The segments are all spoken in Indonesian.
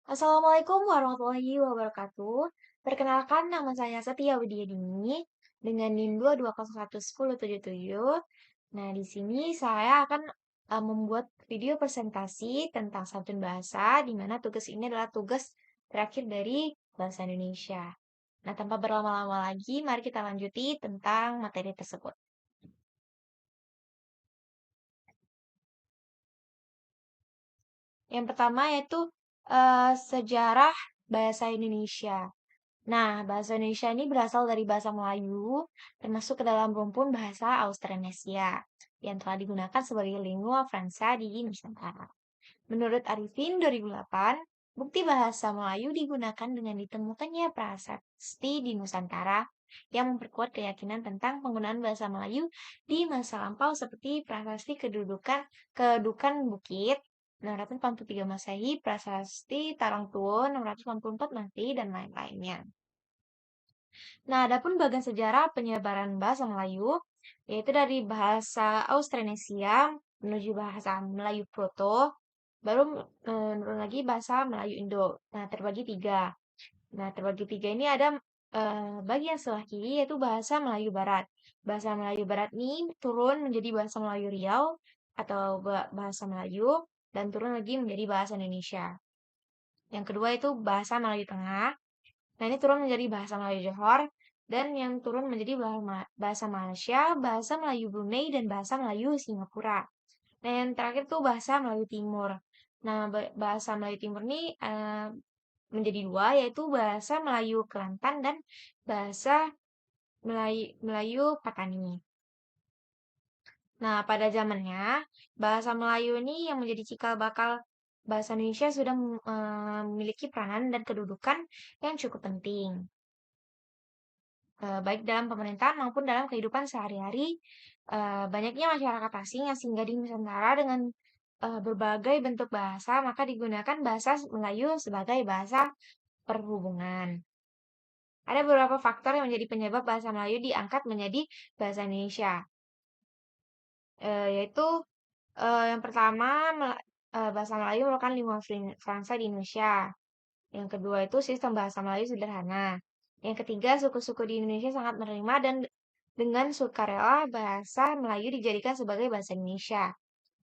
Assalamualaikum warahmatullahi wabarakatuh. Perkenalkan, nama saya Setia Widyadini dengan NIM 2201177. Nah, di sini saya akan membuat video presentasi tentang santun bahasa, di mana tugas ini adalah tugas terakhir dari bahasa Indonesia. Nah, tanpa berlama-lama lagi, mari kita lanjuti tentang materi tersebut. Yang pertama yaitu sejarah bahasa Indonesia. Nah, bahasa Indonesia ini berasal dari bahasa Melayu, termasuk ke dalam rumpun bahasa Austronesia, yang telah digunakan sebagai lingua franca di Nusantara. Menurut Arifin 2008, bukti bahasa Melayu digunakan dengan ditemukannya prasasti di Nusantara yang memperkuat keyakinan tentang penggunaan bahasa Melayu di masa lampau seperti prasasti Kedukan Bukit 683 Masehi, prasasti Tarangtuo 684 Masehi, dan lain-lainnya. Nah, adapun bagian sejarah penyebaran bahasa Melayu, yaitu dari bahasa Austronesia menuju bahasa Melayu Proto, baru nurun lagi bahasa Melayu Indo. Nah, terbagi tiga. Nah, terbagi tiga ini ada bagian sebelah kiri yaitu bahasa Melayu Barat. Bahasa Melayu Barat ini turun menjadi bahasa Melayu Riau atau bahasa Melayu dan turun lagi menjadi bahasa Indonesia. Yang kedua itu bahasa Melayu Tengah. Nah, ini turun menjadi bahasa Melayu Johor, dan yang turun menjadi bahasa Malaysia, bahasa Melayu Brunei, dan bahasa Melayu Singapura. Nah, yang terakhir tuh bahasa Melayu Timur. Nah, bahasa Melayu Timur ini menjadi dua, yaitu bahasa Melayu Kelantan dan bahasa Melayu Patani. Nah, pada zamannya, bahasa Melayu ini yang menjadi cikal bakal bahasa Indonesia sudah memiliki peranan dan kedudukan yang cukup penting. Baik dalam pemerintahan maupun dalam kehidupan sehari-hari. Banyaknya masyarakat asing yang singgah di Nusantara dengan berbagai bentuk bahasa, maka digunakan bahasa Melayu sebagai bahasa perhubungan. Ada beberapa faktor yang menjadi penyebab bahasa Melayu diangkat menjadi bahasa Indonesia, yaitu yang pertama, bahasa Melayu merupakan lingua franca di Indonesia. Yang kedua itu sistem bahasa Melayu sederhana. Yang ketiga, suku-suku di Indonesia sangat menerima dan dengan sukarela bahasa Melayu dijadikan sebagai bahasa Indonesia.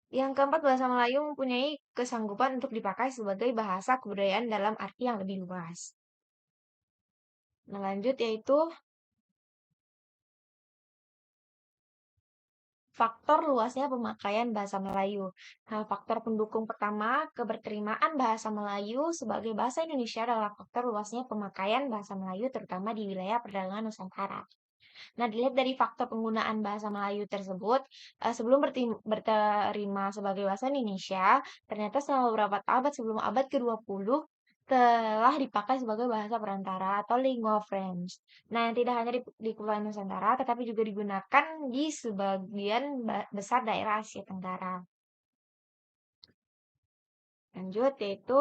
Yang keempat, bahasa Melayu mempunyai kesanggupan untuk dipakai sebagai bahasa kebudayaan dalam arti yang lebih luas. Nah, lanjut yaitu faktor luasnya pemakaian bahasa Melayu. Nah, faktor pendukung pertama, keberterimaan bahasa Melayu sebagai bahasa Indonesia adalah faktor luasnya pemakaian bahasa Melayu terutama di wilayah perdagangan Nusantara. Nah, dilihat dari faktor penggunaan bahasa Melayu tersebut, sebelum berterima sebagai bahasa Indonesia, ternyata selama beberapa abad sebelum abad ke-20 telah dipakai sebagai bahasa perantara atau lingua franca. Nah, yang tidak hanya di Kepulauan Nusantara, tetapi juga digunakan di sebagian besar daerah Asia Tenggara. Lanjut, yaitu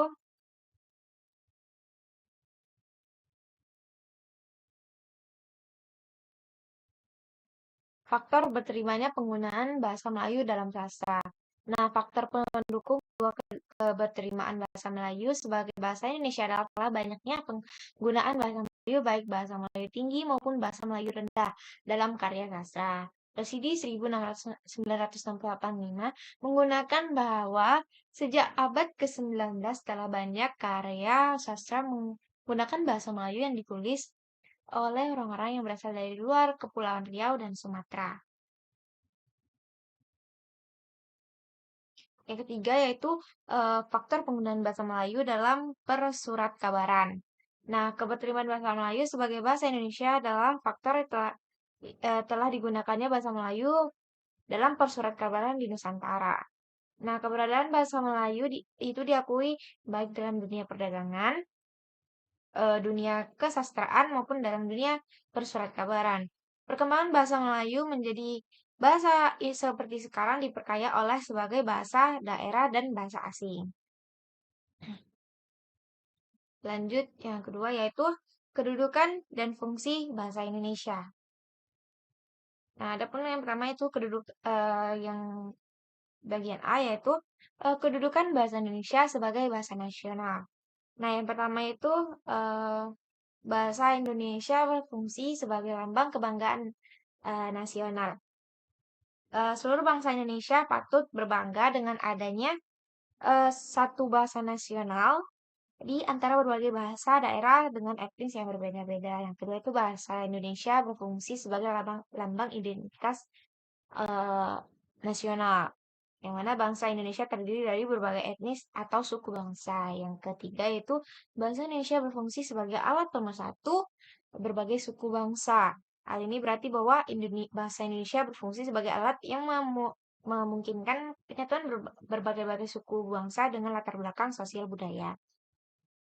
faktor berterimanya penggunaan bahasa Melayu dalam sastra. Nah, faktor pendukung keberterimaan bahasa Melayu sebagai bahasa Indonesia adalah banyaknya penggunaan bahasa Melayu baik bahasa Melayu tinggi maupun bahasa Melayu rendah dalam karya sastra. Rosidi 1965 menggunakan bahwa sejak abad ke-19 telah banyak karya sastra menggunakan bahasa Melayu yang ditulis oleh orang-orang yang berasal dari luar Kepulauan Riau dan Sumatera. Yang ketiga yaitu faktor penggunaan bahasa Melayu dalam persurat kabaran. Nah, keberterimaan bahasa Melayu sebagai bahasa Indonesia adalah faktor yang telah digunakannya bahasa Melayu dalam persurat kabaran di Nusantara. Nah, keberadaan bahasa Melayu itu diakui baik dalam dunia perdagangan, dunia kesastraan maupun dalam dunia persurat kabaran. Perkembangan bahasa Melayu menjadi bahasa seperti sekarang diperkaya oleh sebagai bahasa daerah dan bahasa asing. Lanjut yang kedua yaitu kedudukan dan fungsi bahasa Indonesia. Nah, adapun yang pertama itu yang bagian A yaitu kedudukan bahasa Indonesia sebagai bahasa nasional. Nah, yang pertama itu bahasa Indonesia berfungsi sebagai lambang kebanggaan nasional. Seluruh bangsa Indonesia patut berbangga dengan adanya satu bahasa nasional di antara berbagai bahasa daerah dengan etnis yang berbeda-beda. Yang kedua itu bahasa Indonesia berfungsi sebagai lambang identitas eh, nasional, yang mana bangsa Indonesia terdiri dari berbagai etnis atau suku bangsa. Yang ketiga yaitu bahasa Indonesia berfungsi sebagai alat pemersatu berbagai suku bangsa. Hal ini berarti bahwa bahasa Indonesia berfungsi sebagai alat yang memungkinkan penyatuan berbagai-bagai suku bangsa dengan latar belakang sosial budaya.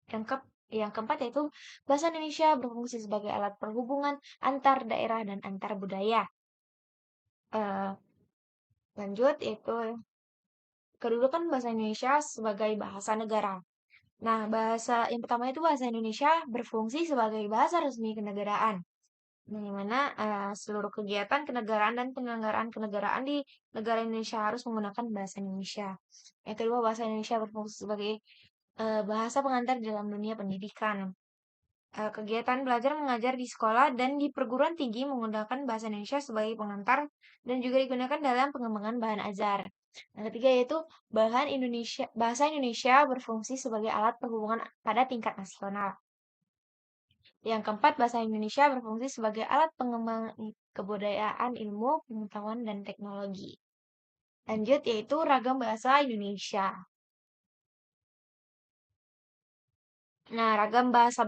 Yang ke yang keempat yaitu bahasa Indonesia berfungsi sebagai alat perhubungan antar daerah dan antar budaya. Eh, Lanjut yaitu kedudukan bahasa Indonesia sebagai bahasa negara. Nah, bahasa yang pertama itu bahasa Indonesia berfungsi sebagai bahasa resmi kenegaraan. Nah, yang mana seluruh kegiatan kenegaraan dan penyelenggaraan kenegaraan di negara Indonesia harus menggunakan bahasa Indonesia. Yang kedua, bahasa Indonesia berfungsi sebagai bahasa pengantar dalam dunia pendidikan. Kegiatan belajar mengajar di sekolah dan di perguruan tinggi menggunakan bahasa Indonesia sebagai pengantar dan juga digunakan dalam pengembangan bahan ajar. Yang ketiga yaitu bahasa Indonesia berfungsi sebagai alat perhubungan pada tingkat nasional. Yang keempat, bahasa Indonesia berfungsi sebagai alat pengembangan kebudayaan, ilmu, pengetahuan, dan teknologi. Lanjut yaitu ragam bahasa Indonesia. Nah, ragam bahasa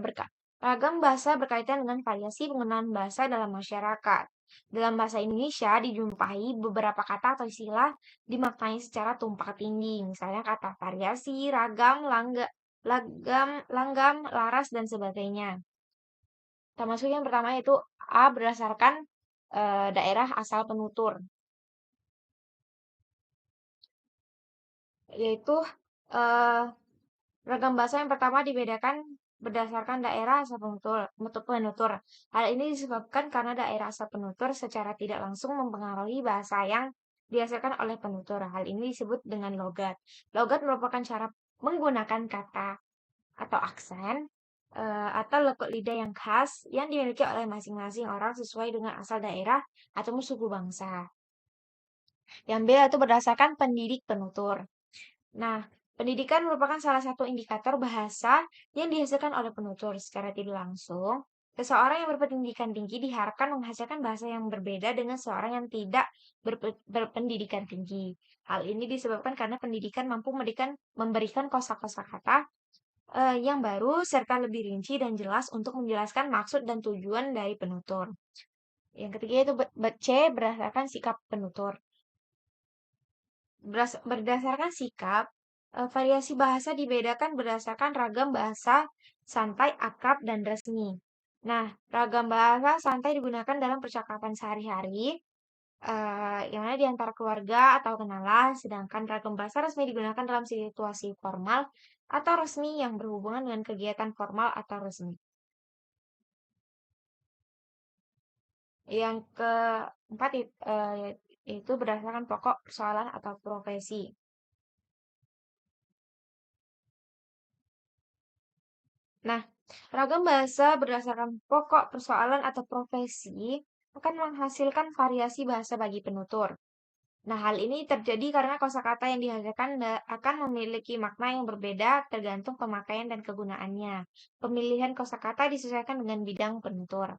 berkaitan dengan variasi penggunaan bahasa dalam masyarakat. Dalam bahasa Indonesia dijumpai beberapa kata atau istilah dimaknai secara tumpang tindih. Misalnya kata variasi, ragam, langgam, laras, dan sebagainya. Termasuk yang pertama yaitu A berdasarkan daerah asal penutur. Yaitu eh, ragam bahasa yang pertama dibedakan berdasarkan daerah asal penutur. Hal ini disebabkan karena daerah asal penutur secara tidak langsung mempengaruhi bahasa yang dihasilkan oleh penutur. Hal ini disebut dengan logat. Logat merupakan cara menggunakan kata atau aksen atau lekuk lidah yang khas yang dimiliki oleh masing-masing orang sesuai dengan asal daerah atau suku bangsa. Yang B itu berdasarkan pendidik penutur. Nah, pendidikan merupakan salah satu indikator bahasa yang dihasilkan oleh penutur secara tidak langsung. Seseorang yang berpendidikan tinggi diharapkan menghasilkan bahasa yang berbeda dengan seorang yang tidak berpendidikan tinggi. Hal ini disebabkan karena pendidikan mampu memberikan kosa-kosa kata yang baru serta lebih rinci dan jelas untuk menjelaskan maksud dan tujuan dari penutur. Yang ketiga itu C berdasarkan sikap penutur. Berdasarkan sikap, variasi bahasa dibedakan berdasarkan ragam bahasa santai, akrab, dan resmi. Nah, ragam bahasa santai digunakan dalam percakapan sehari-hari, yang mana di antara keluarga atau kenalan, sedangkan ragam bahasa resmi digunakan dalam situasi formal atau resmi yang berhubungan dengan kegiatan formal atau resmi. Yang keempat itu berdasarkan pokok persoalan atau profesi. Nah, ragam bahasa berdasarkan pokok persoalan atau profesi akan menghasilkan variasi bahasa bagi penutur. Nah, hal ini terjadi karena kosakata yang dihasilkan akan memiliki makna yang berbeda tergantung pemakaian dan kegunaannya. Pemilihan kosakata disesuaikan dengan bidang penutur.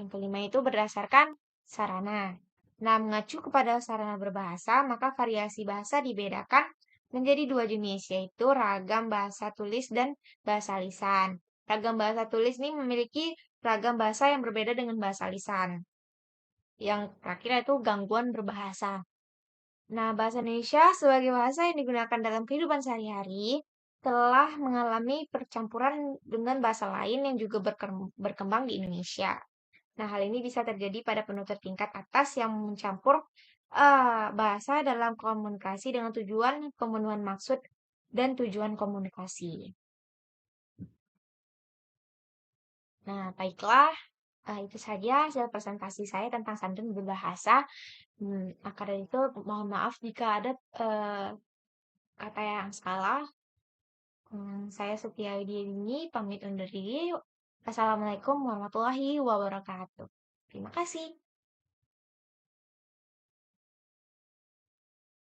Yang kelima itu berdasarkan sarana. Nah, mengacu kepada sarana berbahasa, maka variasi bahasa dibedakan menjadi dua jenis, yaitu ragam bahasa tulis dan bahasa lisan. Ragam bahasa tulis ini memiliki ragam bahasa yang berbeda dengan bahasa lisan. Yang terakhir itu gangguan berbahasa. Nah, bahasa Indonesia sebagai bahasa yang digunakan dalam kehidupan sehari-hari telah mengalami percampuran dengan bahasa lain yang juga berkembang di Indonesia. Nah, hal ini bisa terjadi pada penutur tingkat atas yang mencampur bahasa dalam komunikasi dengan tujuan pemenuhan maksud dan tujuan komunikasi. Nah, baiklah, itu saja hasil presentasi saya tentang santun berbahasa. Maka dari itu, mohon maaf jika ada kata yang salah. Saya Setia Widiadini, pamit undur diri. Assalamualaikum warahmatullahi wabarakatuh. Terima kasih.